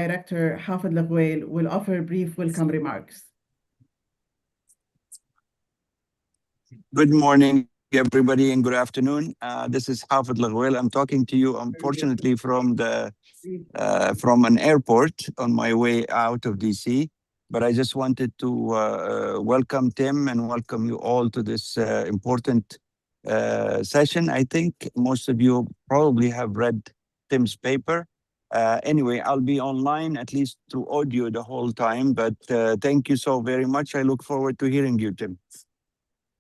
Director, Hafid Lagwail, will offer brief welcome remarks. Good morning, everybody, and good afternoon. This is Hafid Lagwail. I'm talking to you, unfortunately, from an airport on my way out of DC. But I just wanted to welcome Tim and welcome you all to this important session. I think most of you probably have read Tim's paper. Anyway, I'll be online, at least through audio, the whole time. But thank you so very much. I look forward to hearing you, Tim.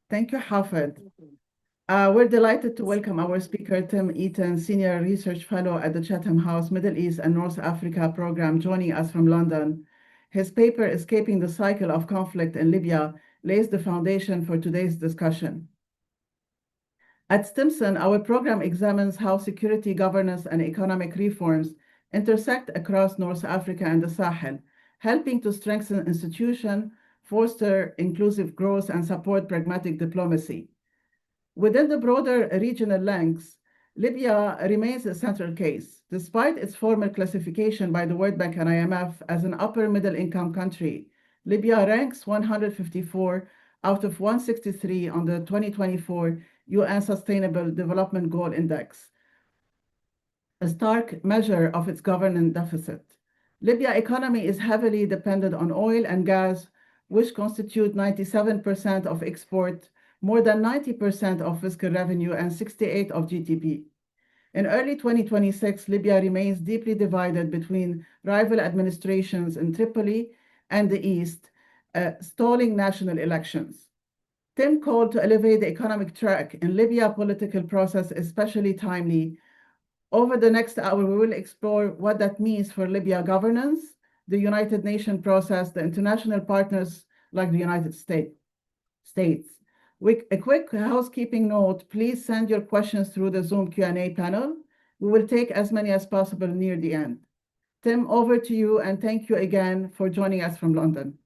Thank you, Hafid. We're delighted to welcome our speaker, Tim Eaton, Senior Research Fellow at the Chatham House Middle East and North Africa program, joining us from London. His paper, Escaping the Cycle of Conflict in Libya, lays the foundation for today's discussion. At Stimson, our program examines how security, governance, and economic reforms intersect across North Africa and the Sahel, helping to strengthen institutions, foster inclusive growth, and support pragmatic diplomacy. Within the broader regional lens, Libya remains a central case. Despite its former classification by the World Bank and IMF as an upper middle income country, Libya ranks 154 out of 163 on the 2024 UN Sustainable Development Goal Index, a stark measure of its governance deficit. Libya's economy is heavily dependent on oil and gas, which constitute 97% of export, more than 90% of fiscal revenue, and 68% of GDP. In early 2026, Libya remains deeply divided between rival administrations in Tripoli and the East, stalling national elections. Tim called to elevate the economic track in Libya political process, especially timely. Over the next hour, we will explore what that means for Libya governance, the United Nations process, the international partners like the United States. A quick housekeeping note, please send your questions through the Zoom Q&A panel. We will take as many as possible near the end. Tim, over to you, and thank you again for joining us from London.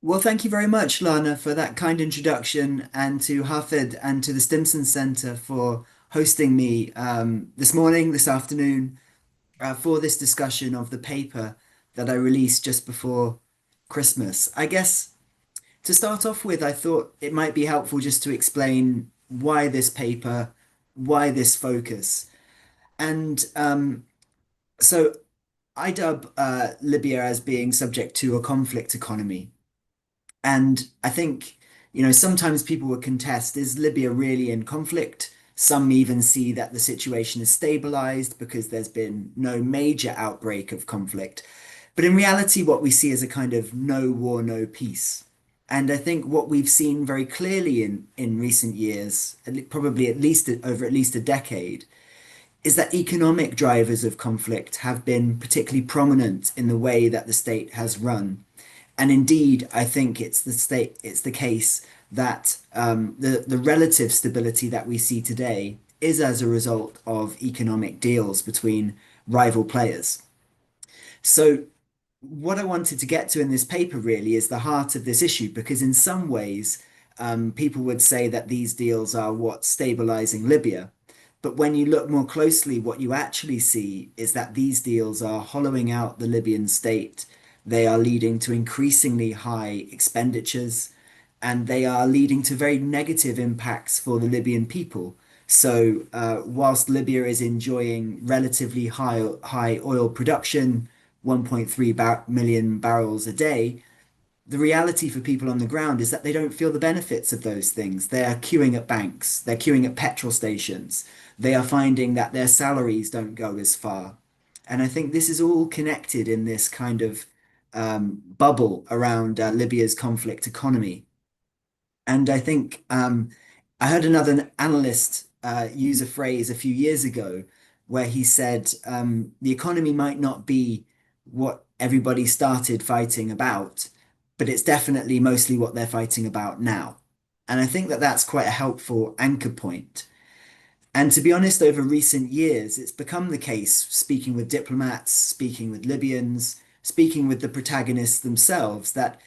Well, thank you very much, Lana, for that kind introduction, and to Hafid and to the Stimson Center for hosting me this morning, this afternoon, for this discussion of the paper that I released just before Christmas. I guess to start off with, I thought it might be helpful just to explain why this paper, why this focus. And so I dub Libya as being subject to a conflict economy. And I think, sometimes people would contest, is Libya really in conflict? Some even see that the situation is stabilized because there's been no major outbreak of conflict. But in reality, what we see is a kind of no war, no peace. And I think what we've seen very clearly in recent years, probably at least a decade, is that economic drivers of conflict have been particularly prominent in the way that the state has run. And indeed, I think it's the case that the relative stability that we see today is as a result of economic deals between rival players. So what I wanted to get to in this paper really is the heart of this issue, because in some ways, people would say that these deals are what's stabilizing Libya. But when you look more closely, what you actually see is that these deals are hollowing out the Libyan state. They are leading to increasingly high expenditures, and they are leading to very negative impacts for the Libyan people. So whilst Libya is enjoying relatively high oil production, 1.3 million barrels a day, the reality for people on the ground is that they don't feel the benefits of those things. They are queuing at banks, they're queuing at petrol stations, they are finding that their salaries don't go as far. And I think this is all connected in this kind of bubble around Libya's conflict economy. And I think I heard another analyst use a phrase a few years ago where he said the economy might not be what everybody started fighting about, but it's definitely mostly what they're fighting about now. And I think that that's quite a helpful anchor point. And to be honest, over recent years, it's become the case, speaking with diplomats, speaking with Libyans, speaking with the protagonists themselves, that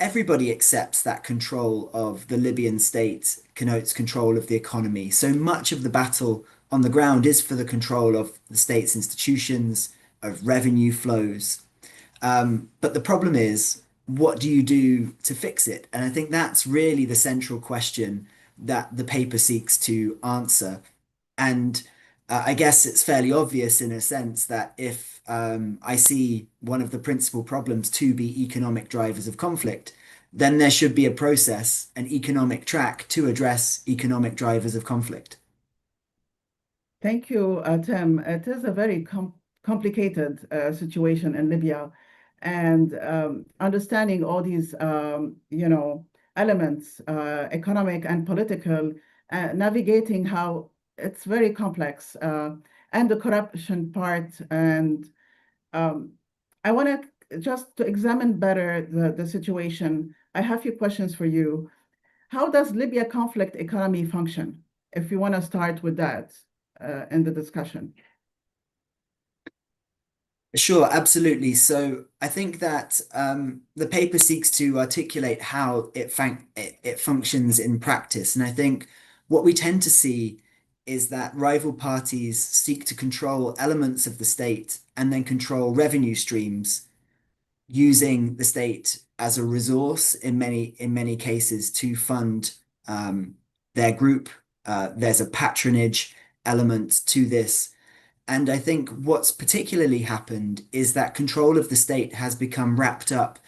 everybody accepts that control of the Libyan state connotes control of the economy. So much of the battle on the ground is for the control of the state's institutions, of revenue flows. But the problem is, what do you do to fix it? And I think that's really the central question that the paper seeks to answer. And I guess it's fairly obvious in a sense that if I see one of the principal problems to be economic drivers of conflict, then there should be a process, an economic track to address economic drivers of conflict. Thank you, Tim. It is a very complicated situation in Libya, and understanding all these, elements, economic and political, navigating how it's very complex, and the corruption part. And I want to just to examine better the situation. I have a few questions for you. How does Libya conflict economy function? If you want to start with that in the discussion. Sure, absolutely. So I think that the paper seeks to articulate how it functions in practice. And I think what we tend to see is that rival parties seek to control elements of the state and then control revenue streams using the state as a resource in many cases to fund their group. There's a patronage element to this. And I think what's particularly happened is that control of the state has become wrapped up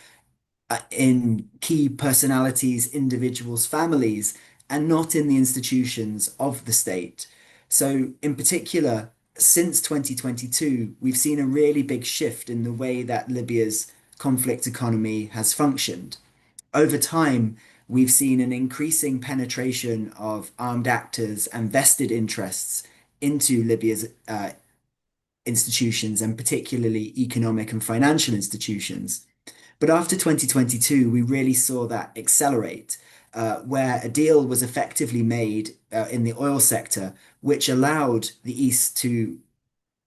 in key personalities, individuals, families, and not in the institutions of the state. So, in particular, since 2022, we've seen a really big shift in the way that Libya's conflict economy has functioned. Over time, we've seen an increasing penetration of armed actors and vested interests into Libya's institutions, and particularly economic and financial institutions. But after 2022, we really saw that accelerate, where a deal was effectively made in the oil sector, which allowed the East to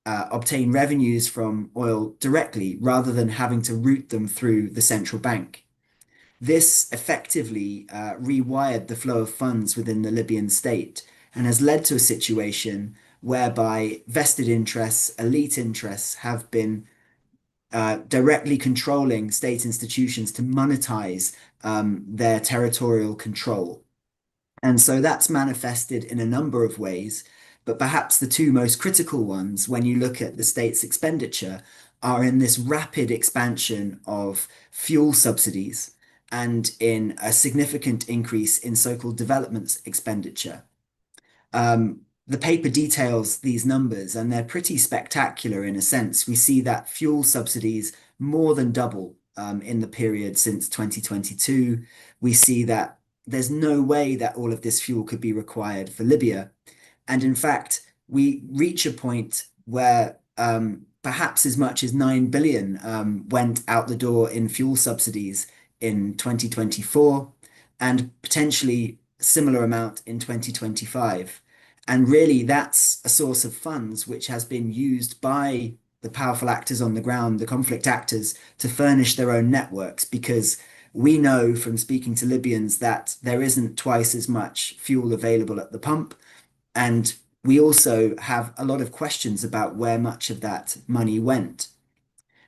obtain revenues from oil directly rather than having to route them through the central bank. This effectively rewired the flow of funds within the Libyan state and has led to a situation whereby vested interests, elite interests have been directly controlling state institutions to monetize their territorial control. And so that's manifested in a number of ways, but perhaps the two most critical ones when you look at the state's expenditure are in this rapid expansion of fuel subsidies and in a significant increase in so-called development expenditure. The paper details these numbers and they're pretty spectacular in a sense. We see that fuel subsidies more than double in the period since 2022. We see that there's no way that all of this fuel could be required for Libya. And in fact, we reach a point where perhaps as much as 9 billion went out the door in fuel subsidies in 2024 and potentially similar amount in 2025. And really, that's a source of funds which has been used by the powerful actors on the ground, the conflict actors, to furnish their own networks, because we know from speaking to Libyans that there isn't twice as much fuel available at the pump. And we also have a lot of questions about where much of that money went.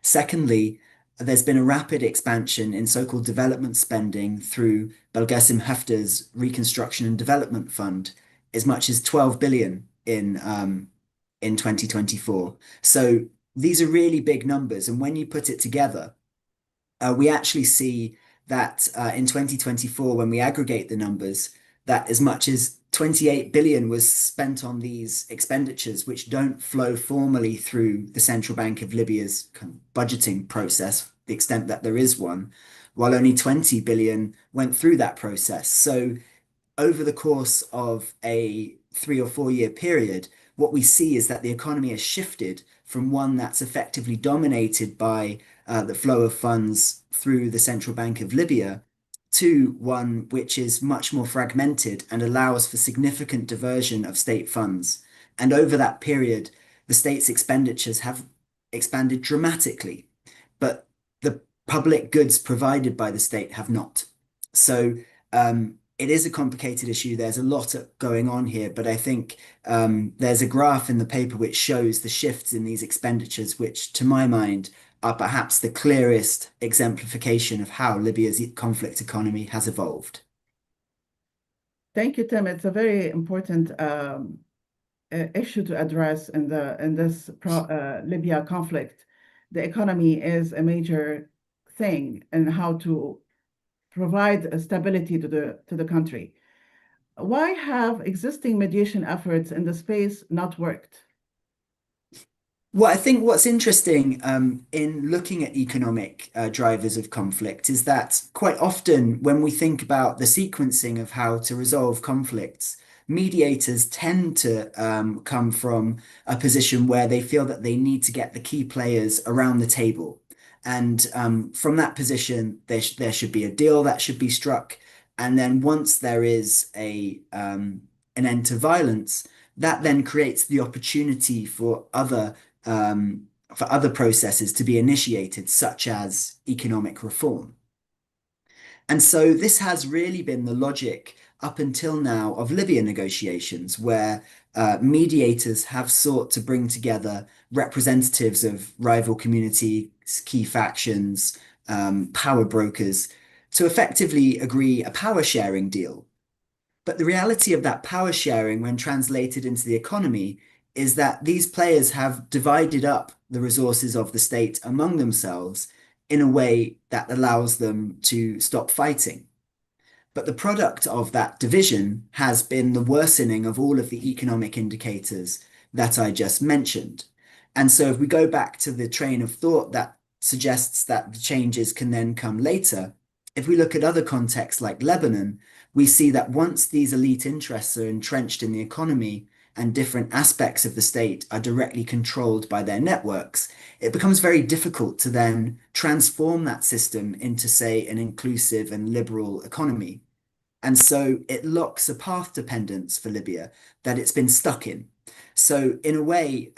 Secondly, there's been a rapid expansion in so-called development spending through Belgasim Haftar's Reconstruction and Development Fund, as much as 12 billion in 2024. So these are really big numbers. And when you put it together, we actually see that in 2024, when we aggregate the numbers, that as much as 28 billion was spent on these expenditures, which don't flow formally through the Central Bank of Libya's kind of budgeting process, the extent that there is one, while only 20 billion went through that process. So over the course of a 3 or 4 year period, what we see is that the economy has shifted from one that's effectively dominated by the flow of funds through the Central Bank of Libya to one which is much more fragmented and allows for significant diversion of state funds. And over that period, the state's expenditures have expanded dramatically, but the public goods provided by the state have not. So it is a complicated issue. There's a lot going on here, but I think there's a graph in the paper which shows the shifts in these expenditures, which to my mind are perhaps the clearest exemplification of how Libya's conflict economy has evolved. Thank you, Tim. It's a very important issue to address in this Libya conflict. The economy is a major thing and how to provide stability to the country. Why have existing mediation efforts in the space not worked? Well, I think what's interesting in looking at economic drivers of conflict is that quite often when we think about the sequencing of how to resolve conflicts, mediators tend to come from a position where they feel that they need to get the key players around the table. And from that position, there should be a deal that should be struck. And then once there is an end to violence, that then creates the opportunity for other processes to be initiated, such as economic reform. And so this has really been the logic up until now of Libya negotiations, where mediators have sought to bring together representatives of rival communities, key factions, power brokers, to effectively agree a power sharing deal. But the reality of that power sharing, when translated into the economy, is that these players have divided up the resources of the state among themselves in a way that allows them to stop fighting. But the product of that division has been the worsening of all of the economic indicators that I just mentioned. And so if we go back to the train of thought that suggests that the changes can then come later, if we look at other contexts like Lebanon, we see that once these elite interests are entrenched in the economy and different aspects of the state are directly controlled by their networks, it becomes very difficult to then transform that system into, say, an inclusive and liberal economy. And so it locks a path dependence for Libya that it's been stuck in. So in a way,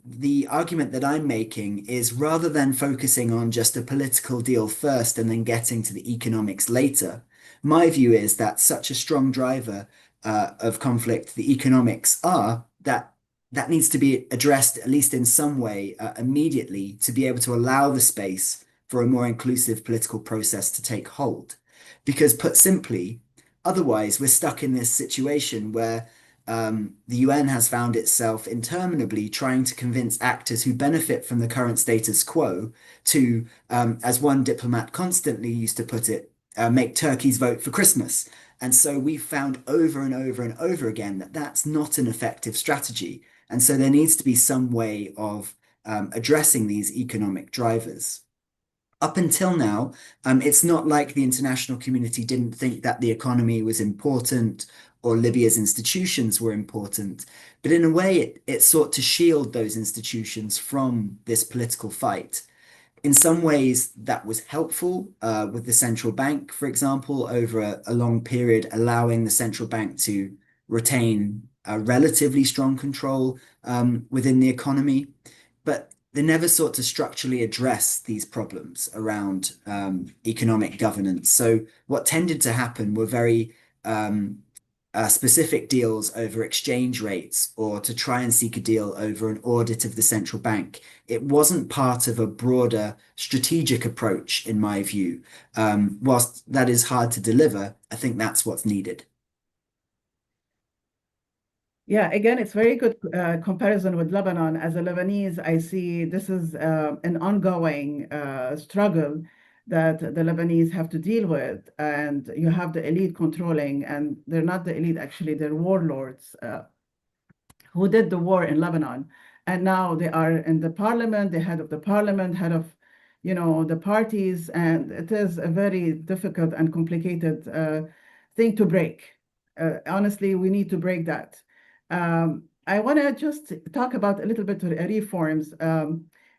the argument that I'm making is rather than focusing on just a political deal first and then getting to the economics later, my view is that such a strong driver of conflict, the economics are, that needs to be addressed at least in some way immediately to be able to allow the space for a more inclusive political process to take hold. Because put simply, otherwise we're stuck in this situation where the UN has found itself interminably trying to convince actors who benefit from the current status quo to, as one diplomat constantly used to put it, make turkeys vote for Christmas. And so we've found over and over and over again that that's not an effective strategy. And so there needs to be some way of addressing these economic drivers. Up until now, it's not like the international community didn't think that the economy was important or Libya's institutions were important. But in a way, it sought to shield those institutions from this political fight. In some ways, that was helpful with the central bank, for example, over a long period, allowing the central bank to retain a relatively strong control within the economy. But they never sought to structurally address these problems around economic governance. So what tended to happen were very specific deals over exchange rates or to try and seek a deal over an audit of the central bank. It wasn't part of a broader strategic approach, in my view. Whilst that is hard to deliver, I think that's what's needed. Yeah, again, it's very good comparison with Lebanon. As a Lebanese, I see this is an ongoing struggle that the Lebanese have to deal with. And you have the elite controlling, and they're not the elite, actually, they're warlords who did the war in Lebanon. And now they are in the parliament, the head of the parliament, head of, the parties. And it is a very difficult and complicated thing to break. Honestly, we need to break that. I want to just talk about a little bit of reforms.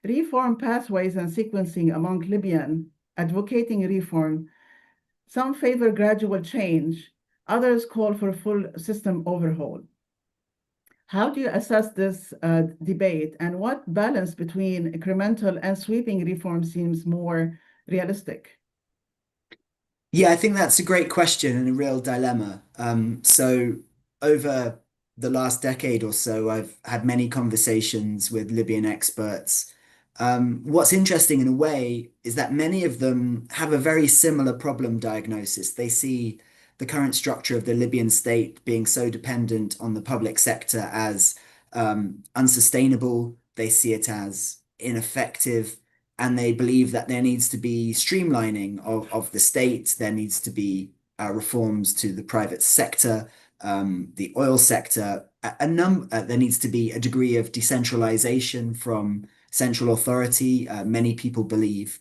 Reform pathways and sequencing among Libyan advocating reform. Some favor gradual change, others call for a full system overhaul. How do you assess this debate, and what balance between incremental and sweeping reform seems more realistic? Yeah, I think that's a great question and a real dilemma. So over the last decade or so, I've had many conversations with Libyan experts. What's interesting in a way is that many of them have a very similar problem diagnosis. They see the current structure of the Libyan state being so dependent on the public sector as unsustainable. They see it as ineffective, and they believe that there needs to be streamlining of the state. There needs to be reforms to the private sector, the oil sector. There needs to be a degree of decentralization from central authority, many people believe.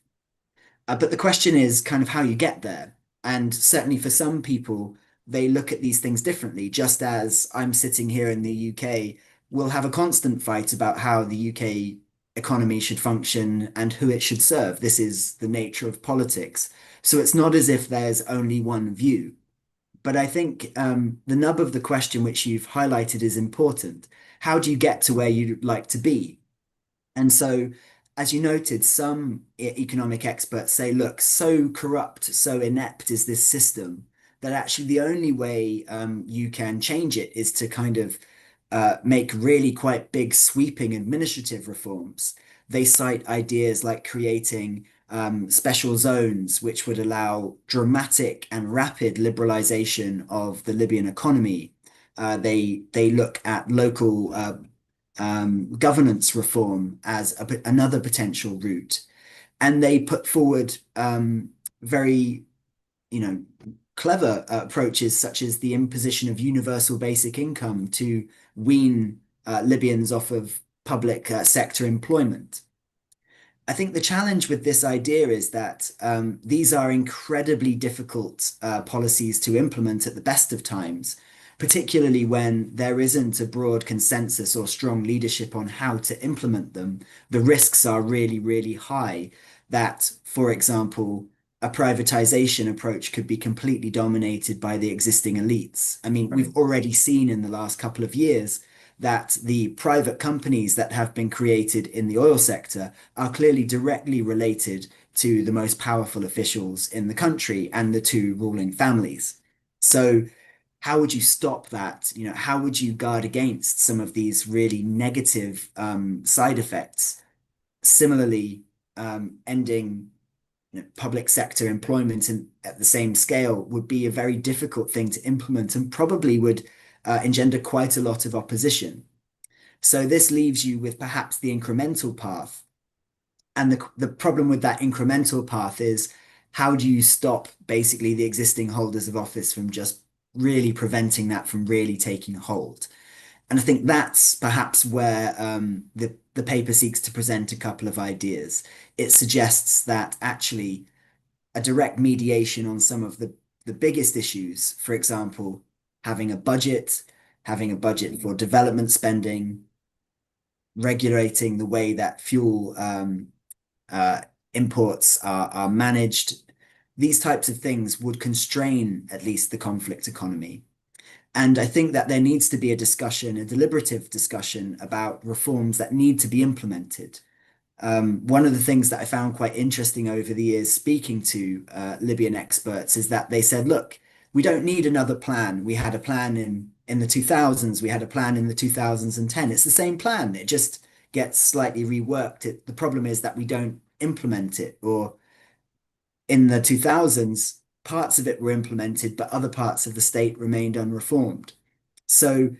But the question is kind of how you get there. And certainly for some people, they look at these things differently. Just as I'm sitting here in the UK, we'll have a constant fight about how the UK economy should function and who it should serve. This is the nature of politics. So it's not as if there's only one view. But I think the nub of the question which you've highlighted is important. How do you get to where you'd like to be? And so, as you noted, some economic experts say, look, so corrupt, so inept is this system that actually the only way you can change it is to kind of make really quite big, sweeping administrative reforms. They cite ideas like creating special zones, which would allow dramatic and rapid liberalization of the Libyan economy. They look at local governance reform as another potential route. And they put forward very, clever approaches such as the imposition of universal basic income to wean Libyans off of public sector employment. I think the challenge with this idea is that these are incredibly difficult policies to implement at the best of times, particularly when there isn't a broad consensus or strong leadership on how to implement them. The risks are really, really high that, for example, a privatization approach could be completely dominated by the existing elites. I mean, we've already seen in the last couple of years that the private companies that have been created in the oil sector are clearly directly related to the most powerful officials in the country and the two ruling families. So how would you stop that? How would you guard against some of these really negative side effects? Similarly, ending public sector employment at the same scale would be a very difficult thing to implement and probably would engender quite a lot of opposition. So this leaves you with perhaps the incremental path. And the problem with that incremental path is how do you stop basically the existing holders of office from just really preventing that from really taking hold? And I think that's perhaps where the paper seeks to present a couple of ideas. It suggests that actually a direct mediation on some of the biggest issues, for example, having a budget for development spending, regulating the way that fuel imports are managed, these types of things would constrain at least the conflict economy. And I think that there needs to be a discussion, a deliberative discussion about reforms that need to be implemented. One of the things that I found quite interesting over the years speaking to Libyan experts is that they said, look, we don't need another plan. We had a plan in the 2000s. We had a plan in the 2010. It's the same plan. It just gets slightly reworked. The problem is that we don't implement it. Or in the 2000s, parts of it were implemented, but other parts of the state remained unreformed. So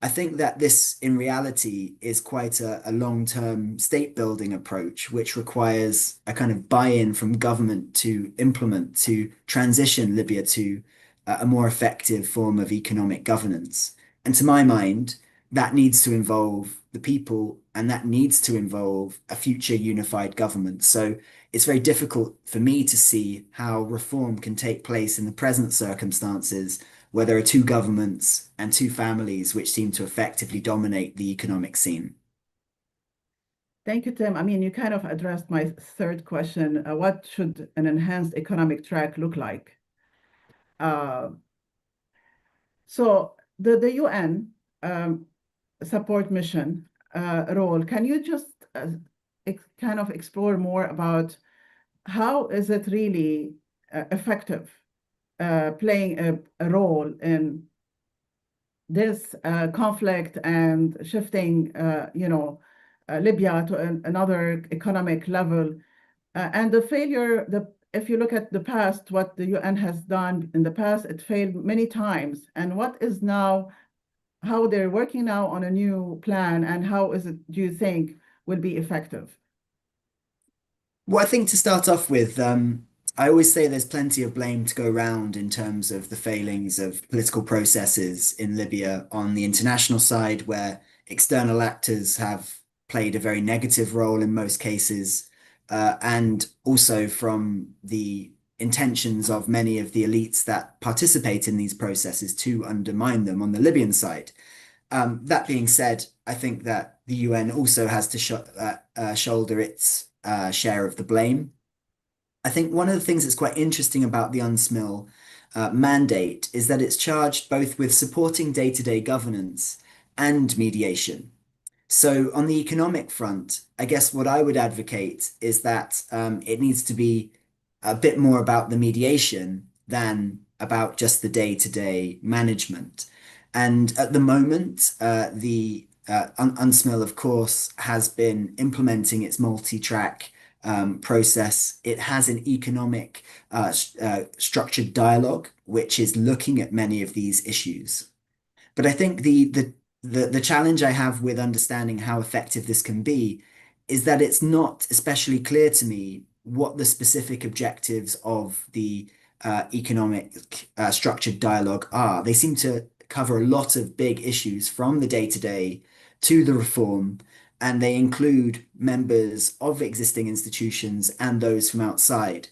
I think that this, in reality, is quite a long-term state-building approach, which requires a kind of buy-in from government to implement, to transition Libya to a more effective form of economic governance. And to my mind, that needs to involve the people, and that needs to involve a future unified government. So it's very difficult for me to see how reform can take place in the present circumstances where there are two governments and two families which seem to effectively dominate the economic scene. Thank you, Tim. I mean, you kind of addressed my third question. What should an enhanced economic track look like? So the UN support mission role, can you just kind of explore more about how is it really effective playing a role in this conflict and shifting, Libya to another economic level. And the failure, if you look at the past, what the UN has done in the past, it failed many times. And what is now, how they're working now on a new plan, and how is it, do you think, will be effective? Well, I think to start off with, I always say there's plenty of blame to go around in terms of the failings of political processes in Libya on the international side, where external actors have played a very negative role in most cases, and also from the intentions of many of the elites that participate in these processes to undermine them on the Libyan side. That being said, I think that the UN also has to shoulder its share of the blame. I think one of the things that's quite interesting about the UNSMIL mandate is that it's charged both with supporting day-to-day governance and mediation. So on the economic front, I guess what I would advocate is that it needs to be a bit more about the mediation than about just the day-to-day management. And at the moment, the UNSMIL, of course, has been implementing its multi-track process. It has an economic structured dialogue, which is looking at many of these issues. But I think the challenge I have with understanding how effective this can be is that it's not especially clear to me what the specific objectives of the economic structured dialogue are. They seem to cover a lot of big issues from the day-to-day to the reform, and they include members of existing institutions and those from outside.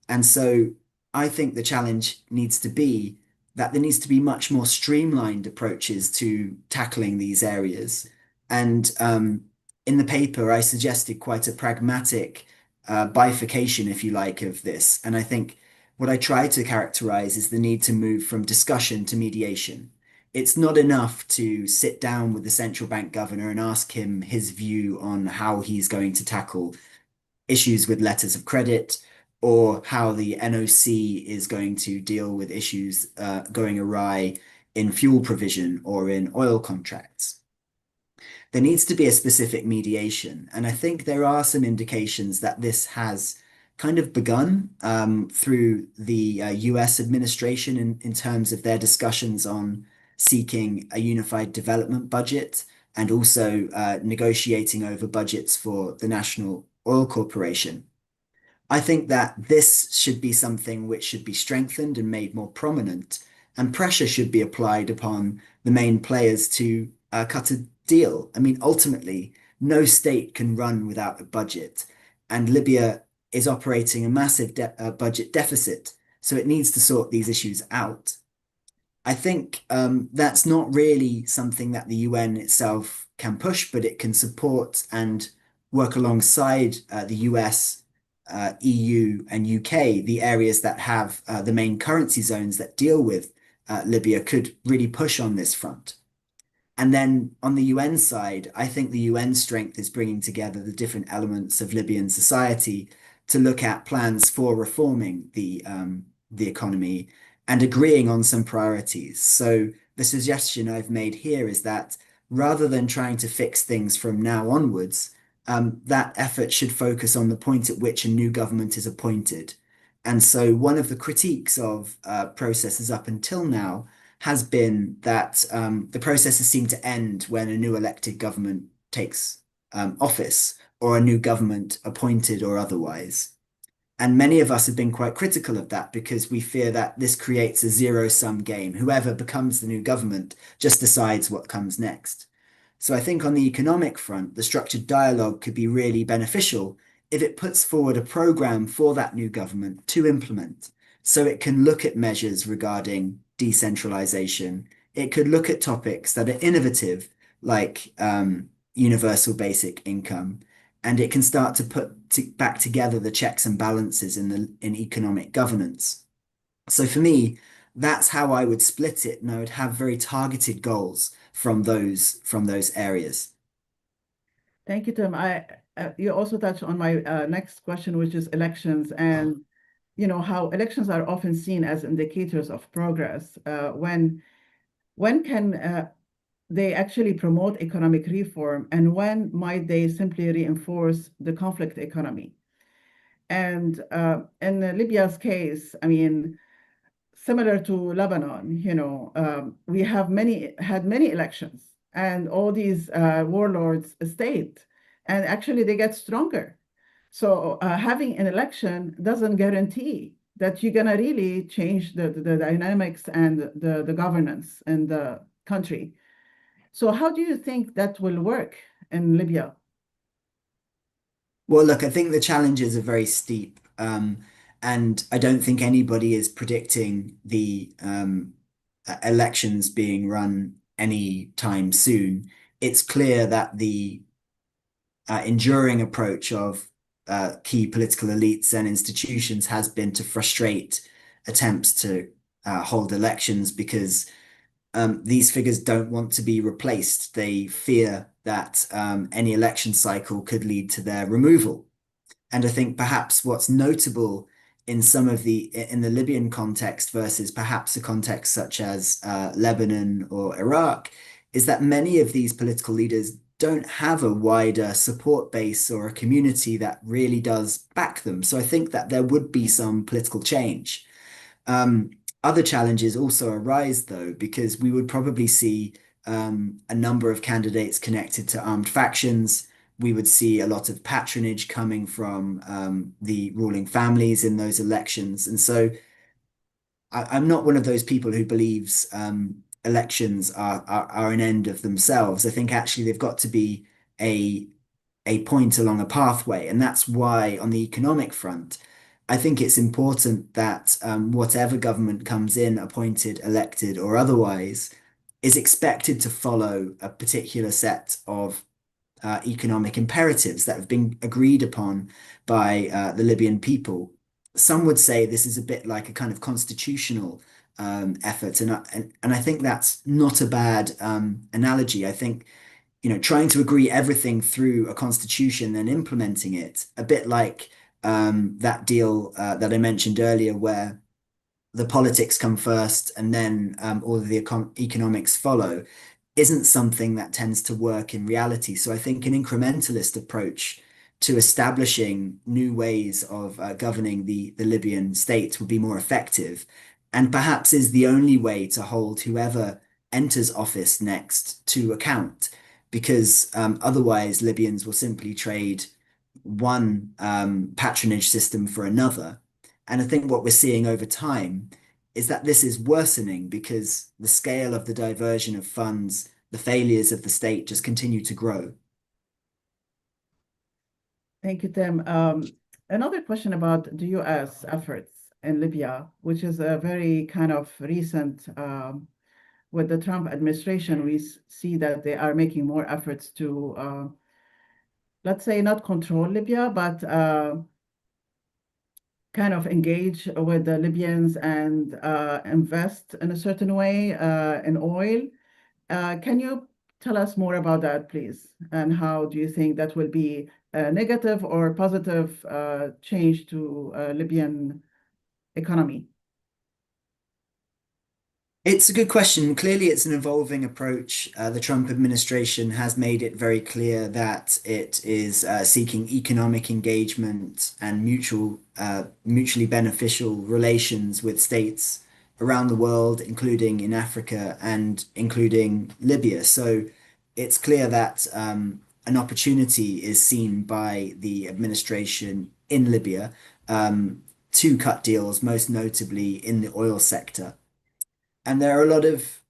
And so I think the challenge needs to be that there needs to be much more streamlined approaches to tackling these areas. And in the paper, I suggested quite a pragmatic bifurcation, if you like, of this. And I think what I try to characterize is the need to move from discussion to mediation. It's not enough to sit down with the central bank governor and ask him his view on how he's going to tackle issues with letters of credit, or how the NOC is going to deal with issues going awry in fuel provision or in oil contracts. There needs to be a specific mediation. And I think there are some indications that this has kind of begun through the US administration in terms of their discussions on seeking a unified development budget, and also negotiating over budgets for the National Oil Corporation. I think that this should be something which should be strengthened and made more prominent, and pressure should be applied upon the main players to cut a deal. I mean, ultimately, no state can run without a budget, and Libya is operating a massive budget deficit, so it needs to sort these issues out. I think that's not really something that the UN itself can push, but it can support and work alongside the US, EU, and UK, the areas that have the main currency zones that deal with Libya, could really push on this front. And then on the UN side, I think the UN strength is bringing together the different elements of Libyan society to look at plans for reforming the economy and agreeing on some priorities. So the suggestion I've made here is that rather than trying to fix things from now onwards, that effort should focus on the point at which a new government is appointed. And so one of the critiques of processes up until now has been that the processes seem to end when a new elected government takes office, or a new government appointed or otherwise. And many of us have been quite critical of that because we fear that this creates a zero-sum game. Whoever becomes the new government just decides what comes next. So I think on the economic front, the structured dialogue could be really beneficial if it puts forward a program for that new government to implement. So it can look at measures regarding decentralization. It could look at topics that are innovative, like universal basic income, and it can start to put back together the checks and balances in economic governance. So for me, that's how I would split it, and I would have very targeted goals from those areas. Thank you, Tim. You also touched on my next question, which is elections. And how elections are often seen as indicators of progress. When can they actually promote economic reform, and when might they simply reinforce the conflict economy? And in Libya's case, I mean, similar to Lebanon, we have had many elections, and all these warlords stayed, and actually they get stronger. So having an election doesn't guarantee that you're gonna really change the dynamics and the governance in the country. So how do you think that will work in Libya? Well, look, I think the challenges are very steep, and I don't think anybody is predicting the elections being run anytime soon. It's clear that the enduring approach of key political elites and institutions has been to frustrate attempts to hold elections because these figures don't want to be replaced. They fear that any election cycle could lead to their removal. And I think perhaps what's notable in the Libyan context versus perhaps a context such as Lebanon or Iraq is that many of these political leaders don't have a wider support base or a community that really does back them. So I think that there would be some political change. Um, Other challenges also arise, though, because we would probably see a number of candidates connected to armed factions. We would see a lot of patronage coming from the ruling families in those elections. And so I'm not one of those people who believes elections are an end of themselves. I think actually they've got to be a a point along a pathway. And that's why, on the economic front, I think it's important that whatever government comes in, appointed, elected, or otherwise, is expected to follow a particular set of economic imperatives that have been agreed upon by the Libyan people. Some would say this is a bit like a kind of constitutional effort, and I think that's not a bad analogy. I think trying to agree everything through a constitution and implementing it, a bit like that deal that I mentioned earlier, where the politics come first and then all of the economics follow, isn't something that tends to work in reality. So I think an incrementalist approach to establishing new ways of governing the Libyan state would be more effective, and perhaps is the only way to hold whoever enters office next to account, because otherwise Libyans will simply trade one patronage system for another. And I think what we're seeing over time is that this is worsening because the scale of the diversion of funds, the failures of the state just continue to grow. Thank you, Tim. Another question about the US efforts in Libya, which is a very kind of recent, with the Trump administration, we see that they are making more efforts to, let's say, not control Libya, but kind of engage with the Libyans and invest in a certain way in oil. Can you tell us more about that, please? And how do you think that will be a negative or positive change to Libyan economy? It's a good question. Clearly, it's an evolving approach. The Trump administration has made it very clear that it is seeking economic engagement and mutually beneficial relations with states around the world, including in Africa and including Libya. So it's clear that an opportunity is seen by the administration in Libya to cut deals, most notably in the oil sector. And there are a lot of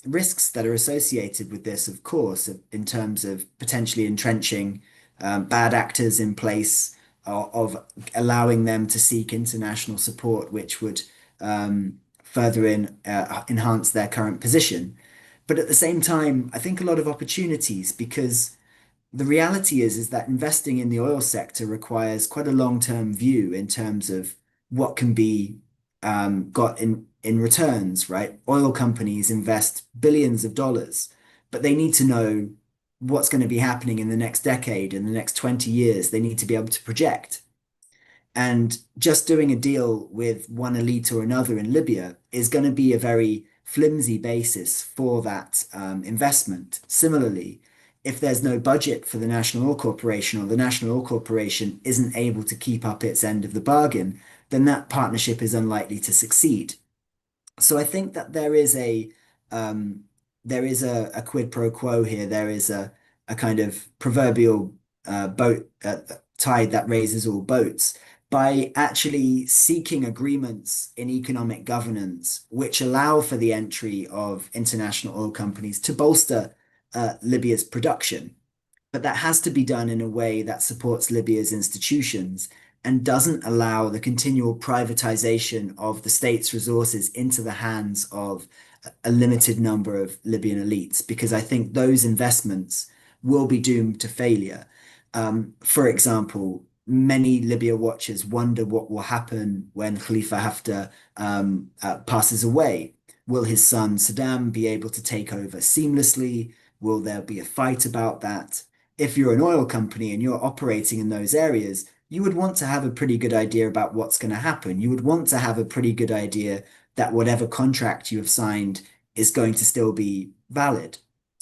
risks that are associated with this, of course, in terms of potentially entrenching bad actors in place, of allowing them to seek international support, which would further enhance their current position. But at the same time, I think a lot of opportunities, because the reality is that investing in the oil sector requires quite a long-term view in terms of what can be got in returns, right? Oil companies invest billions of dollars, but they need to know what's going to be happening in the next decade, in the next 20 years. They need to be able to project. And just doing a deal with one elite or another in Libya is going to be a very flimsy basis for that investment. Similarly, if there's no budget for the National Oil Corporation, or the National Oil Corporation isn't able to keep up its end of the bargain, then that partnership is unlikely to succeed. So I think that um, there is a quid pro quo here. There is a kind of proverbial boat tide that raises all boats by actually seeking agreements in economic governance which allow for the entry of international oil companies to bolster Libya's production. But that has to be done in a way that supports Libya's institutions and doesn't allow the continual privatization of the state's resources into the hands of a limited number of Libyan elites, because I think those investments will be doomed to failure. For example, many Libya watchers wonder what will happen when Khalifa Haftar passes away. Will his son Saddam be able to take over seamlessly? Will there be a fight about that? If you're an oil company and you're operating in those areas, you would want to have a pretty good idea about what's going to happen. You would want to have a pretty good idea that whatever contract you have signed is going to still be valid.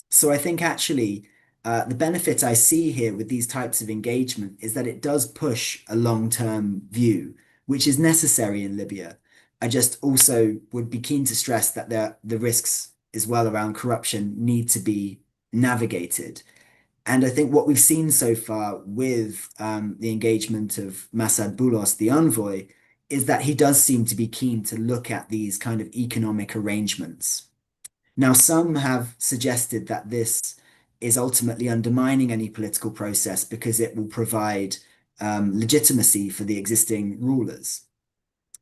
So I think actually the benefit I see here with these types of engagement is that it does push a long-term view, which is necessary in Libya. I just also would be keen to stress that the risks as well around corruption need to be navigated. And I think what we've seen so far with the engagement of Masad Boulos, the envoy, is that he does seem to be keen to look at these kind of economic arrangements. Now, some have suggested that this is ultimately undermining any political process because it will provide legitimacy for the existing rulers.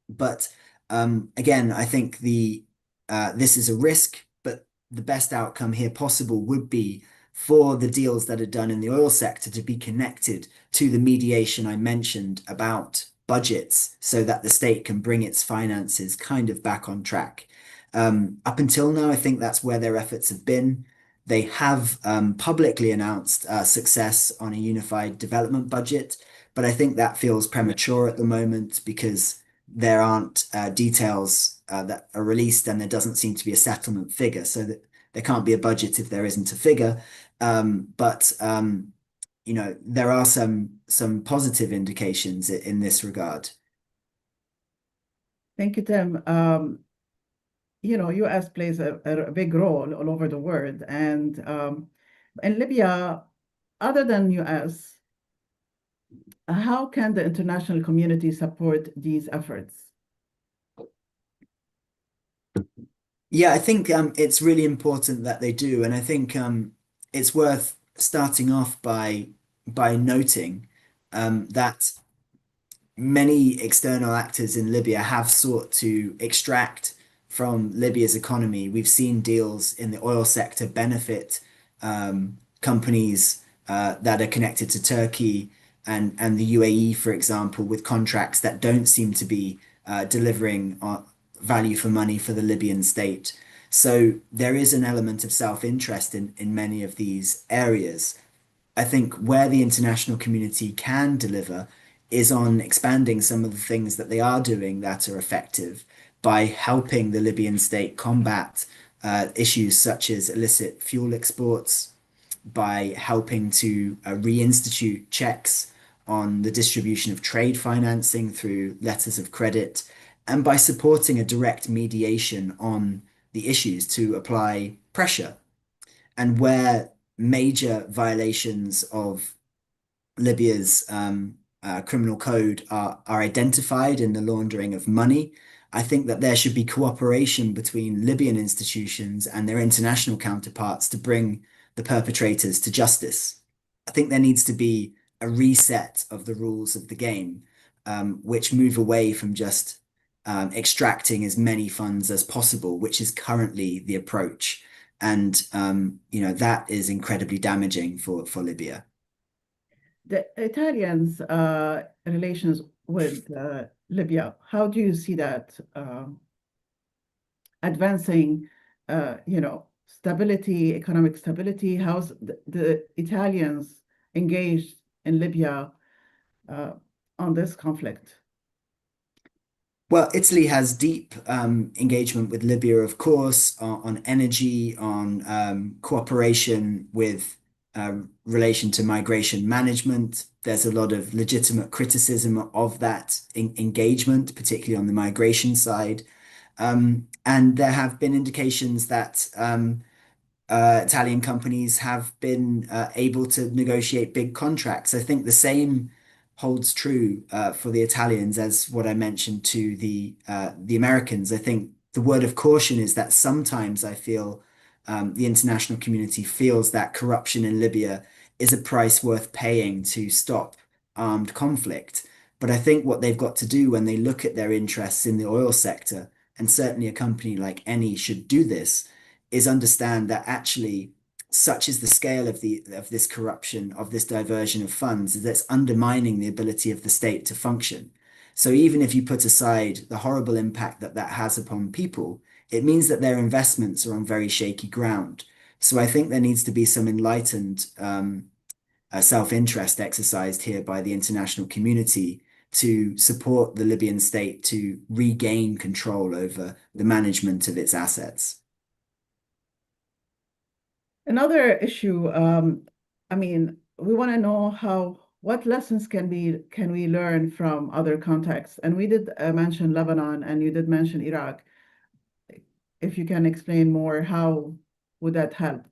But again, I think this is a risk, but the best outcome here possible would be for the deals that are done in the oil sector to be connected to the mediation I mentioned about budgets so that the state can bring its finances kind of back on track. Up until now, I think that's where their efforts have been. They have publicly announced success on a unified development budget, but I think that feels premature at the moment because there aren't details that are released and there doesn't seem to be a settlement figure. So that there can't be a budget if there isn't a figure. But there are some positive indications in this regard. Thank you, Tim. U.S. plays a big role all over the world. And in Libya, other than U.S., how can the international community support these efforts? Yeah, I think it's really important that they do. And I think it's worth starting off by noting that many external actors in Libya have sought to extract from Libya's economy. We've seen deals in the oil sector benefit companies that are connected to Turkey and the UAE, for example, with contracts that don't seem to be delivering value for money for the Libyan state. So there is an element of self-interest in many of these areas. I think where the international community can deliver is on expanding some of the things that they are doing that are effective by helping the Libyan state combat issues such as illicit fuel exports, by helping to reinstitute checks on the distribution of trade financing through letters of credit, and by supporting a direct mediation on the issues to apply pressure. And where major violations of Libya's criminal code are identified in the laundering of money, I think that there should be cooperation between Libyan institutions and their international counterparts to bring the perpetrators to justice. I think there needs to be a reset of the rules of the game, which move away from just extracting as many funds as possible, which is currently the approach. And that is incredibly damaging for Libya. The Italians' relations with Libya, how do you see that advancing, stability, economic stability? How's the Italians engaged in Libya on this conflict? Well, Italy has deep engagement with Libya, of course, on energy, on cooperation with relation to migration management. There's a lot of legitimate criticism of that engagement, particularly on the migration side. And there have been indications that Italian companies have been able to negotiate big contracts. I think the same holds true for the Italians as what I mentioned to the Americans. I think the word of caution is that sometimes I feel the international community feels that corruption in Libya is a price worth paying to stop armed conflict. But I think what they've got to do when they look at their interests in the oil sector, and certainly a company like Eni should do this, is understand that actually such is the scale of this corruption, of this diversion of funds, that's undermining the ability of the state to function. So even if you put aside the horrible impact that that has upon people, it means that their investments are on very shaky ground. So I think there needs to be some enlightened self-interest exercised here by the international community to support the Libyan state to regain control over the management of its assets. Another issue, I mean, we want to know what lessons can we learn from other contexts? And we did mention Lebanon, and you did mention Iraq. If you can explain more, how would that help?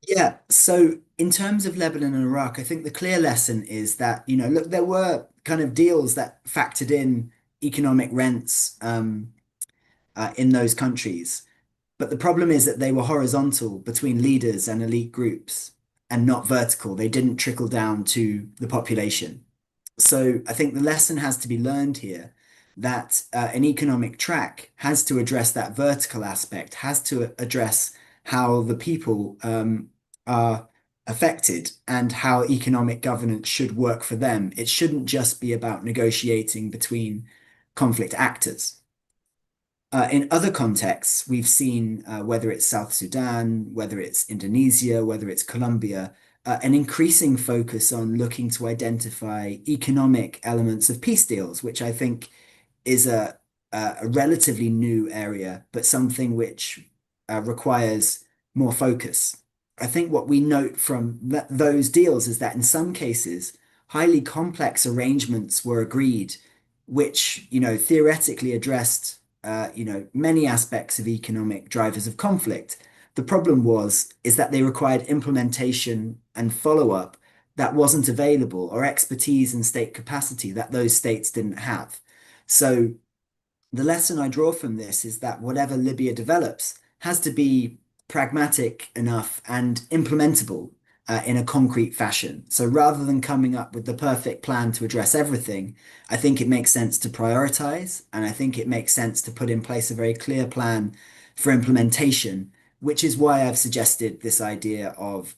Yeah, so in terms of Lebanon and Iraq, I think the clear lesson is that, look, there were kind of deals that factored in economic rents in those countries. But the problem is that they were horizontal between leaders and elite groups and not vertical. They didn't trickle down to the population. So I think the lesson has to be learned here that an economic track has to address that vertical aspect, has to address how the people are affected and how economic governance should work for them. It shouldn't just be about negotiating between conflict actors. In other contexts, we've seen, whether it's South Sudan, whether it's Indonesia, whether it's Colombia, an increasing focus on looking to identify economic elements of peace deals, which I think is a relatively new area, but something which requires more focus. I think what we note from those deals is that in some cases, highly complex arrangements were agreed, which, theoretically addressed, many aspects of economic drivers of conflict. The problem is that they required implementation and follow-up that wasn't available, or expertise and state capacity that those states didn't have. So the lesson I draw from this is that whatever Libya develops has to be pragmatic enough and implementable in a concrete fashion. So rather than coming up with the perfect plan to address everything, I think it makes sense to prioritize, and I think it makes sense to put in place a very clear plan for implementation, which is why I've suggested this idea of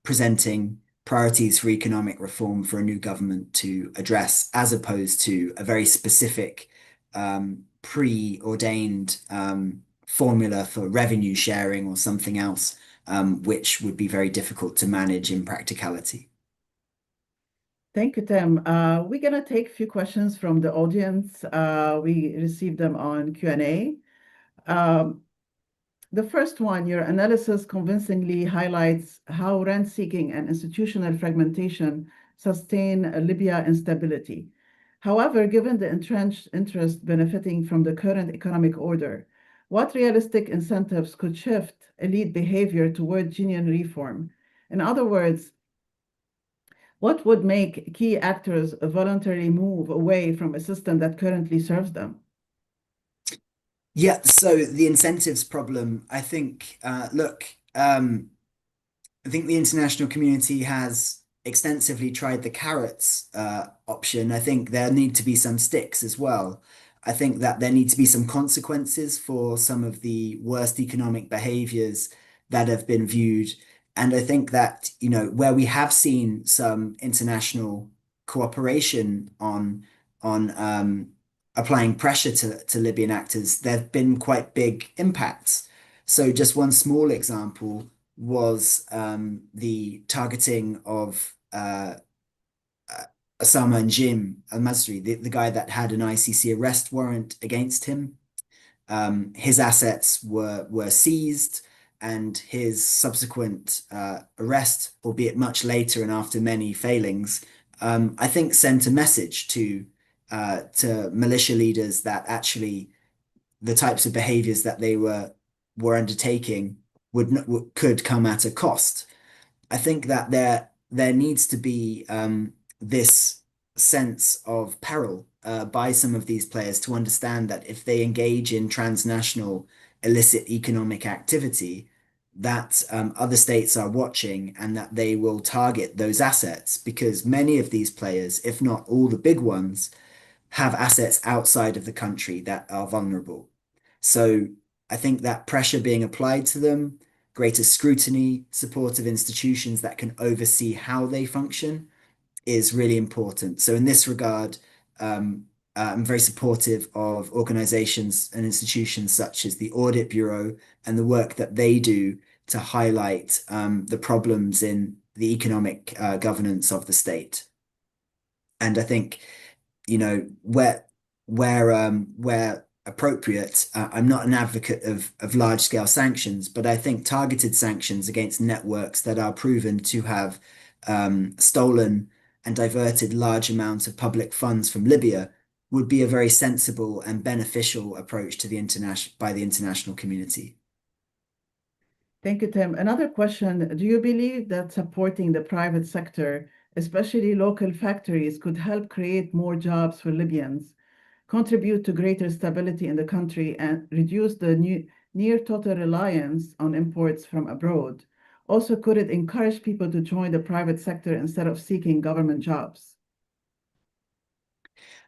presenting priorities for economic reform for a new government to address, as opposed to a very specific preordained formula for revenue sharing or something else, which would be very difficult to manage in practicality. Thank you, Tim. We're going to take a few questions from the audience. We received them on Q&A. The first one, your analysis convincingly highlights how rent-seeking and institutional fragmentation sustain Libya instability. However, given the entrenched interest benefiting from the current economic order, what realistic incentives could shift elite behavior toward genuine reform? In other words, what would make key actors voluntarily move away from a system that currently serves them? Yeah, so the incentives problem, I think, look, I think the international community has extensively tried the carrots option. I think there need to be some sticks as well. I think that there need to be some consequences for some of the worst economic behaviors that have been viewed. And I think that, where we have seen some international cooperation on applying pressure to Libyan actors, there have been quite big impacts. So just one small example was the targeting of Osama and Jim al-Masri, the guy that had an ICC arrest warrant against him. His assets were seized, and his subsequent arrest, albeit much later and after many failings, I think sent a message to militia leaders that actually the types of behaviors that they were undertaking could come at a cost. I think that there needs to be this sense of peril by some of these players to understand that if they engage in transnational illicit economic activity, that other states are watching and that they will target those assets because many of these players, if not all the big ones, have assets outside of the country that are vulnerable. So I think that pressure being applied to them, greater scrutiny, support of institutions that can oversee how they function is really important. So in this regard, I'm very supportive of organizations and institutions such as the Audit Bureau and the work that they do to highlight the problems in the economic governance of the state. And I think, you know, where appropriate, I'm not an advocate of large scale sanctions, but I think targeted sanctions against networks that are proven to have stolen and diverted large amounts of public funds from Libya would be a very sensible and beneficial approach to the international community. Thank you, Tim. Another question, do you believe that supporting the private sector, especially local factories, could help create more jobs for Libyans, contribute to greater stability in the country, and reduce the near total reliance on imports from abroad? Also, could it encourage people to join the private sector instead of seeking government jobs?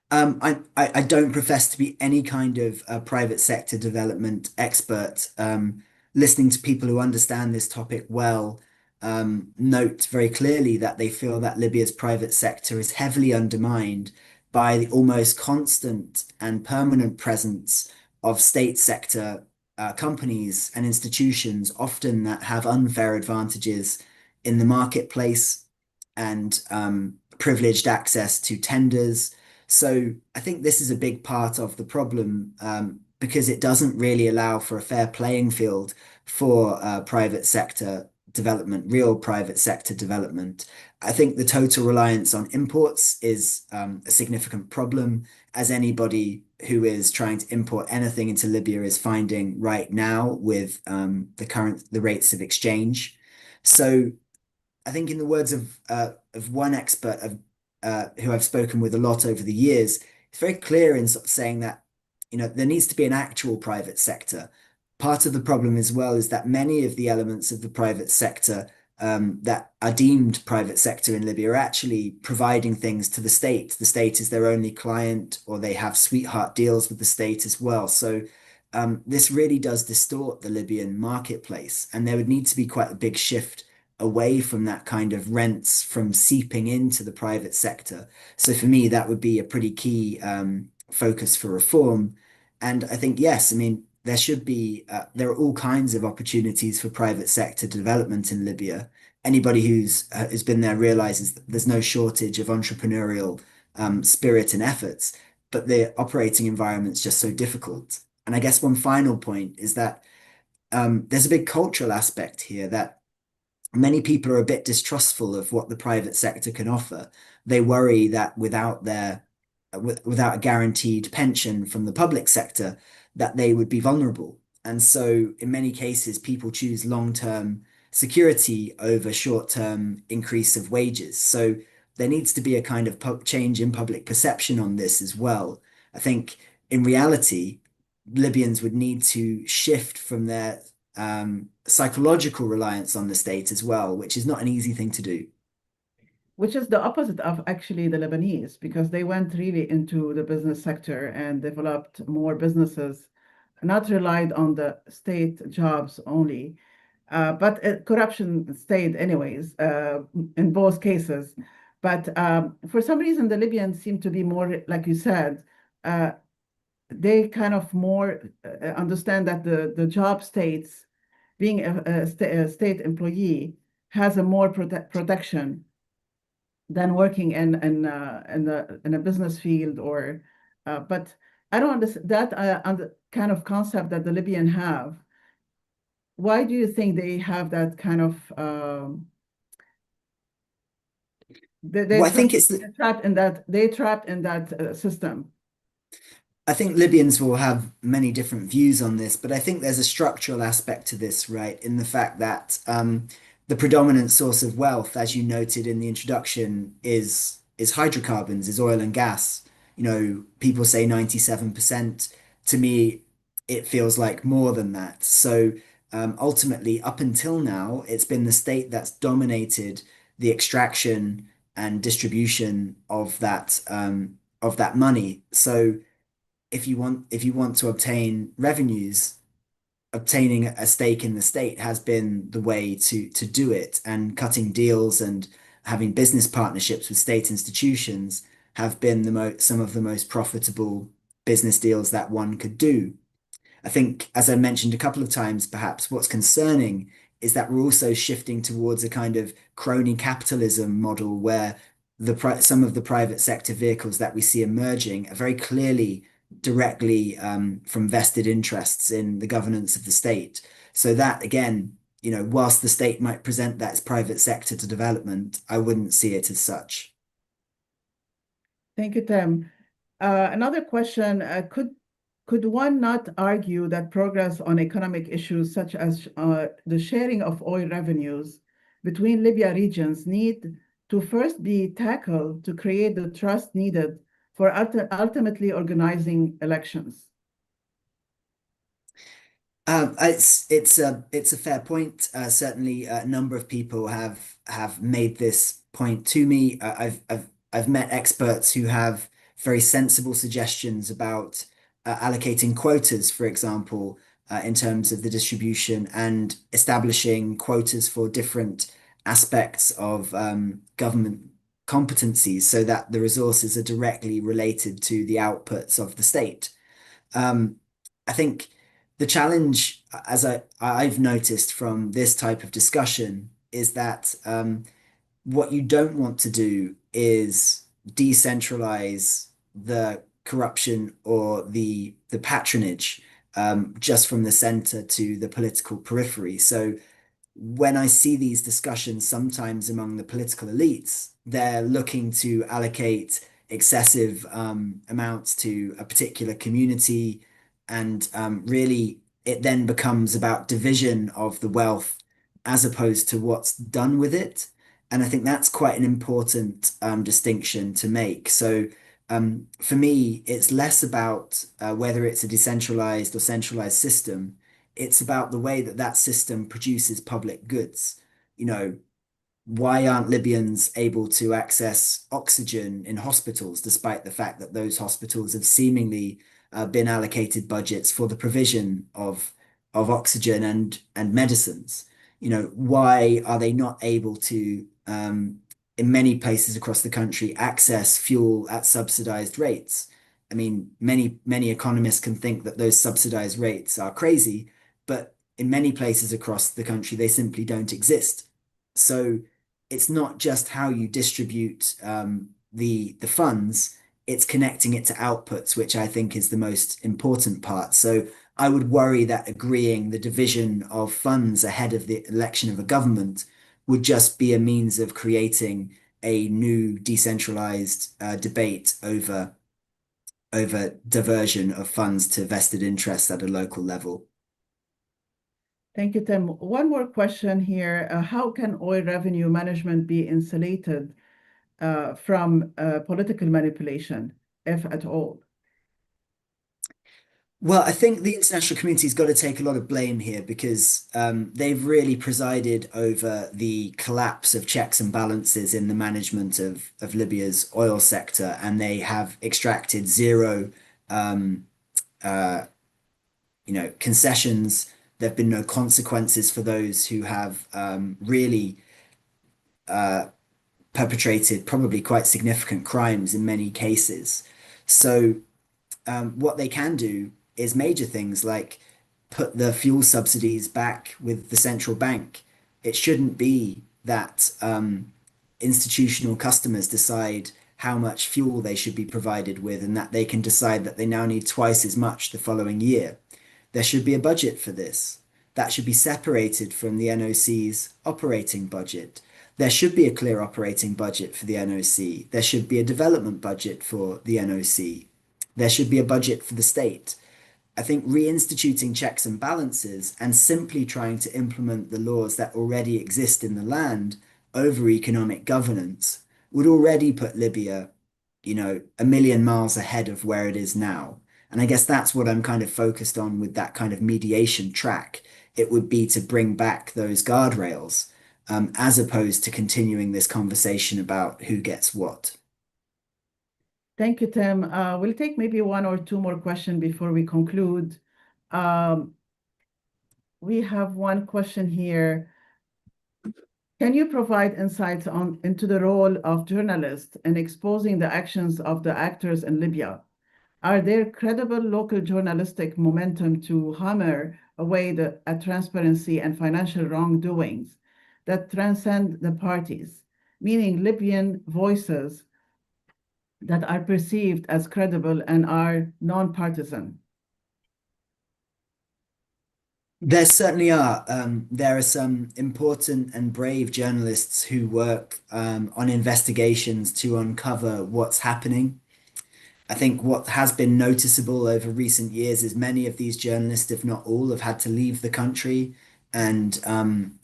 I don't profess to be any kind of private sector development expert. Listening to people who understand this topic well, note very clearly that they feel that Libya's private sector is heavily undermined by the almost constant and permanent presence of state sector companies and institutions, often that have unfair advantages in the marketplace and privileged access to tenders. So I think this is a big part of the problem because it doesn't really allow for a fair playing field for private sector development, real private sector development. I think the total reliance on imports is a significant problem, as anybody who is trying to import anything into Libya is finding right now with the rates of exchange. So I think, in the words of one expert who I've spoken with a lot over the years, it's very clear in sort of saying that, you know, there needs to be an actual private sector. Part of the problem as well is that many of the elements of the private sector that are deemed private sector in Libya are actually providing things to the state. The state is their only client, or they have sweetheart deals with the state as well. So this really does distort the Libyan marketplace, and there would need to be quite a big shift away from that kind of rents from seeping into the private sector. So for me, that would be a pretty key focus for reform. And I think, yes, I mean, there should be, there are all kinds of opportunities for private sector development in Libya. Anybody who's been there realizes that there's no shortage of entrepreneurial spirit and efforts, but the operating environment's just so difficult. And I guess one final point is that there's a big cultural aspect here that many people are a bit distrustful of what the private sector can offer. They worry that without a guaranteed pension from the public sector, that they would be vulnerable. And so in many cases, people choose long-term security over short-term increase of wages. So there needs to be a kind of change in public perception on this as well. I think in reality, Libyans would need to shift from their psychological reliance on the state as well, which is not an easy thing to do. Which is the opposite of actually the Lebanese, because they went really into the business sector and developed more businesses, not relied on the state jobs only. But corruption stayed anyways in both cases. But for some reason, the Libyans seem to be more, like you said, they kind of more understand that the job states, being a state employee, has a more protection. than working in a business field but I don't understand that kind of concept that the Libyan have. Why do you think they have that kind of Well, I think it's they're trapped in that system? I think Libyans will have many different views on this, but I think there's a structural aspect to this, right? In the fact that the predominant source of wealth, as you noted in the introduction, is hydrocarbons, is oil and gas. You know, people say 97%. To me, it feels like more than that. So ultimately, up until now, it's been the state that's dominated the extraction and distribution of that money. So if you want to obtain revenues, obtaining a stake in the state has been the way to do it, and cutting deals and having business partnerships with state institutions have been some of the most profitable business deals that one could do. I think, as I mentioned a couple of times, perhaps what's concerning is that we're also shifting towards a kind of crony capitalism model where some of the private sector vehicles that we see emerging are very clearly directly from vested interests in the governance of the state. So that again, you know, whilst the state might present that as private sector to development, I wouldn't see it as such. Thank you, Tim. Another question, could one not argue that progress on economic issues such as the sharing of oil revenues between Libya regions need to first be tackled to create the trust needed for ultimately organizing elections? It's a fair point. Certainly, a number of people have made this point to me. I've met experts who have very sensible suggestions about allocating quotas, for example, in terms of the distribution and establishing quotas for different aspects of government competencies so that the resources are directly related to the outputs of the state. Um, I think the challenge, as I've noticed from this type of discussion, is that what you don't want to do is decentralize the corruption or the patronage just from the center to the political periphery. So when I see these discussions sometimes among the political elites, they're looking to allocate excessive amounts to a particular community. And really, it then becomes about division of the wealth as opposed to what's done with it. And I think that's quite an important distinction to make. So for me, it's less about whether it's a decentralized or centralized system. It's about the way that that system produces public goods. You know, why aren't Libyans able to access oxygen in hospitals, despite the fact that those hospitals have seemingly been allocated budgets for the provision of oxygen and medicines? You know, why are they not able to, in many places across the country, access fuel at subsidized rates? I mean, many economists can think that those subsidized rates are crazy, but in many places across the country, they simply don't exist. So it's not just how you distribute the funds, it's connecting it to outputs, which I think is the most important part. So I would worry that agreeing the division of funds ahead of the election of a government would just be a means of creating a new decentralized debate over diversion of funds to vested interests at a local level. Thank you, Tim. One more question here. How can oil revenue management be insulated from political manipulation, if at all? Well, I think the international community's got to take a lot of blame here because they've really presided over the collapse of checks and balances in the management of Libya's oil sector, and they have extracted zero, uh, concessions. There have been no consequences for those who have really perpetrated probably quite significant crimes in many cases. So what they can do is major things like put the fuel subsidies back with the central bank. It shouldn't be that institutional customers decide how much fuel they should be provided with, and that they can decide that they now need twice as much the following year. There should be a budget for this. That should be separated from the NOC's operating budget. There should be a clear operating budget for the NOC. There should be a development budget for the NOC. There should be a budget for the state. I think reinstituting checks and balances and simply trying to implement the laws that already exist in the land over economic governance would already put Libya, a million miles ahead of where it is now. And I guess that's what I'm kind of focused on with that kind of mediation track. It would be to bring back those guardrails, as opposed to continuing this conversation about who gets what. Thank you, Tim. We'll take maybe one or two more questions before we conclude. We have one question here. Can you provide insights into the role of journalists in exposing the actions of the actors in Libya? Are there credible local journalistic momentum to hammer away at transparency and financial wrongdoings that transcend the parties, meaning Libyan voices that are perceived as credible and are non-partisan? There certainly are. There are some important and brave journalists who work on investigations to uncover what's happening. I think what has been noticeable over recent years is many of these journalists, if not all, have had to leave the country, and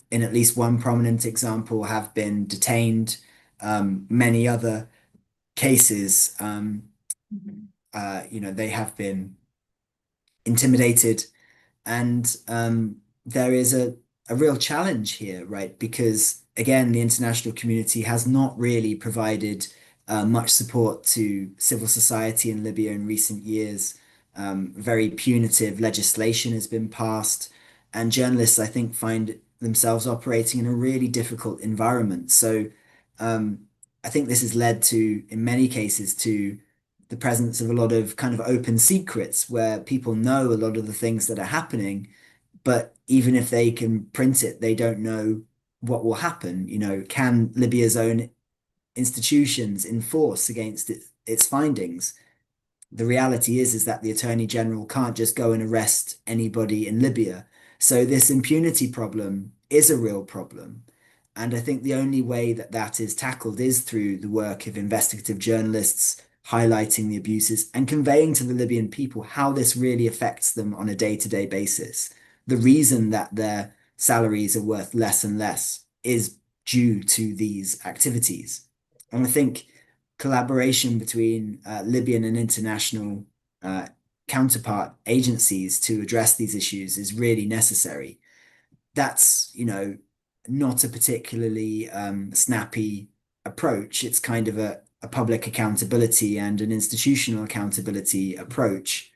in at least one prominent example, have been detained. Many other cases, they have been intimidated. And there is a real challenge here, right? Because again, the international community has not really provided much support to civil society in Libya in recent years. Very punitive legislation has been passed, and journalists, I think, find themselves operating in a really difficult environment. So I think this has led to, in many cases, to the presence of a lot of kind of open secrets where people know a lot of the things that are happening, but even if they can print it, they don't know what will happen. Can Libya's own institutions enforce against its findings? The reality is that the Attorney General can't just go and arrest anybody in Libya. So this impunity problem is a real problem. And I think the only way that that is tackled is through the work of investigative journalists highlighting the abuses and conveying to the Libyan people how this really affects them on a day-to-day basis. The reason that their salaries are worth less and less is due to these activities. And I think collaboration between Libyan and international counterpart agencies to address these issues is really necessary. That's, not a particularly snappy approach. It's kind of a public accountability and an institutional accountability approach.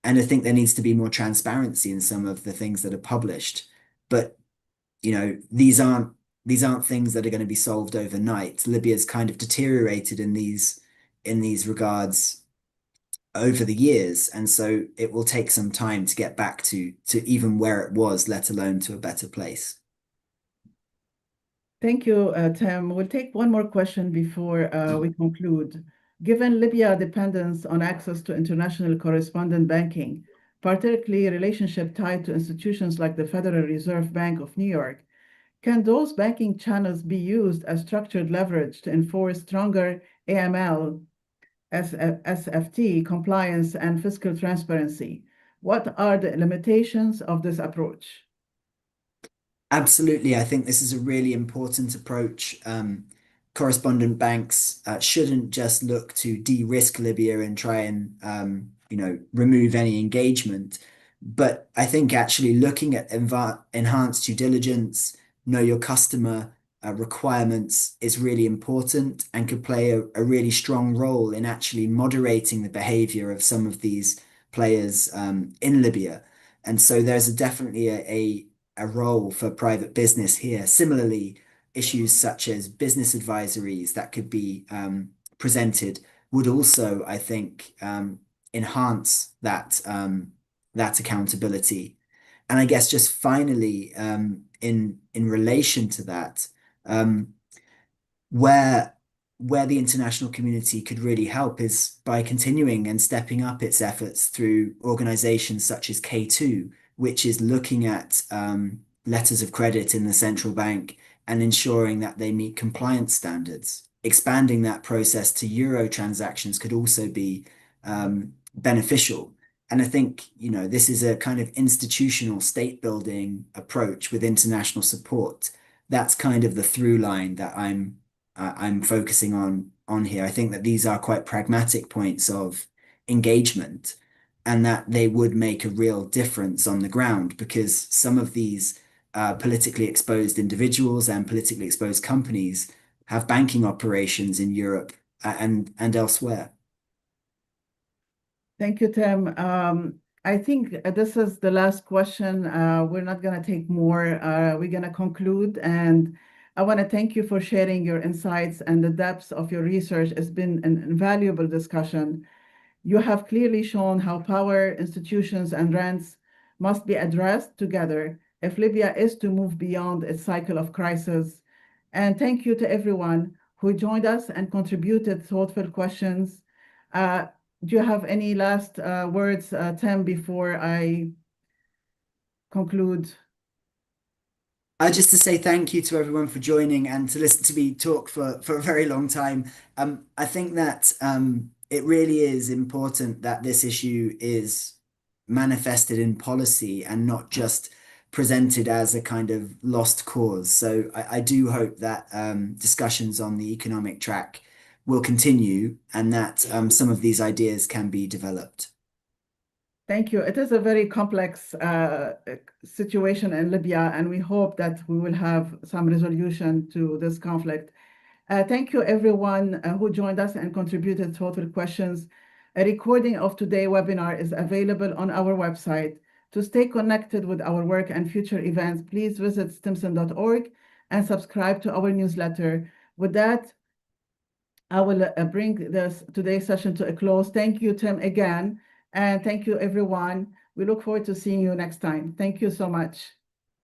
And I think there needs to be more transparency in some of the things that are published. But, these aren't things that are going to be solved overnight. Libya's kind of deteriorated in these regards over the years. And so it will take some time to get back to even where it was, let alone to a better place. Thank you, Tim. We'll take one more question before we conclude. Given Libya's dependence on access to international correspondent banking, particularly a relationship tied to institutions like the Federal Reserve Bank of New York, can those banking channels be used as structured leverage to enforce stronger AML, SFT compliance, and fiscal transparency? What are the limitations of this approach? Absolutely. I think this is a really important approach. Correspondent banks shouldn't just look to de-risk Libya and try and remove any engagement. But I think actually looking at enhanced due diligence, know your customer requirements is really important and could play a really strong role in actually moderating the behavior of some of these players in Libya. And so there's definitely a role for private business here. Similarly, issues such as business advisories that could be presented would also, I think, enhance that accountability. And I guess just finally, in relation to that, where the international community could really help is by continuing and stepping up its efforts through organizations such as K2, which is looking at letters of credit in the central bank and ensuring that they meet compliance standards. Expanding that process to euro transactions could also be beneficial. And I think, this is a kind of institutional state building approach with international support. That's kind of the through line that I'm focusing on here. I think that these are quite pragmatic points of engagement and that they would make a real difference on the ground, because some of these politically exposed individuals and politically exposed companies have banking operations in Europe and elsewhere. Thank you, Tim. I think this is the last question. We're not going to take more. We're going to conclude. And I want to thank you for sharing your insights and the depths of your research. It's been an invaluable discussion. You have clearly shown how power, institutions, and rents must be addressed together if Libya is to move beyond its cycle of crisis. And thank you to everyone who joined us and contributed thoughtful questions. Do you have any last words, Tim, before I conclude? Just to say thank you to everyone for joining and to listen to me talk for a very long time. I think that it really is important that this issue is manifested in policy and not just presented as a kind of lost cause. So I do hope that discussions on the economic track will continue and that some of these ideas can be developed. Thank you. It is a very complex situation in Libya, and we hope that we will have some resolution to this conflict. Thank you, everyone who joined us and contributed thoughtful questions. A recording of today's webinar is available on our website. To stay connected with our work and future events, please visit stimson.org and subscribe to our newsletter. With that, I will bring today's session to a close. Thank you, Tim, again. And thank you, everyone. We look forward to seeing you next time. Thank you so much.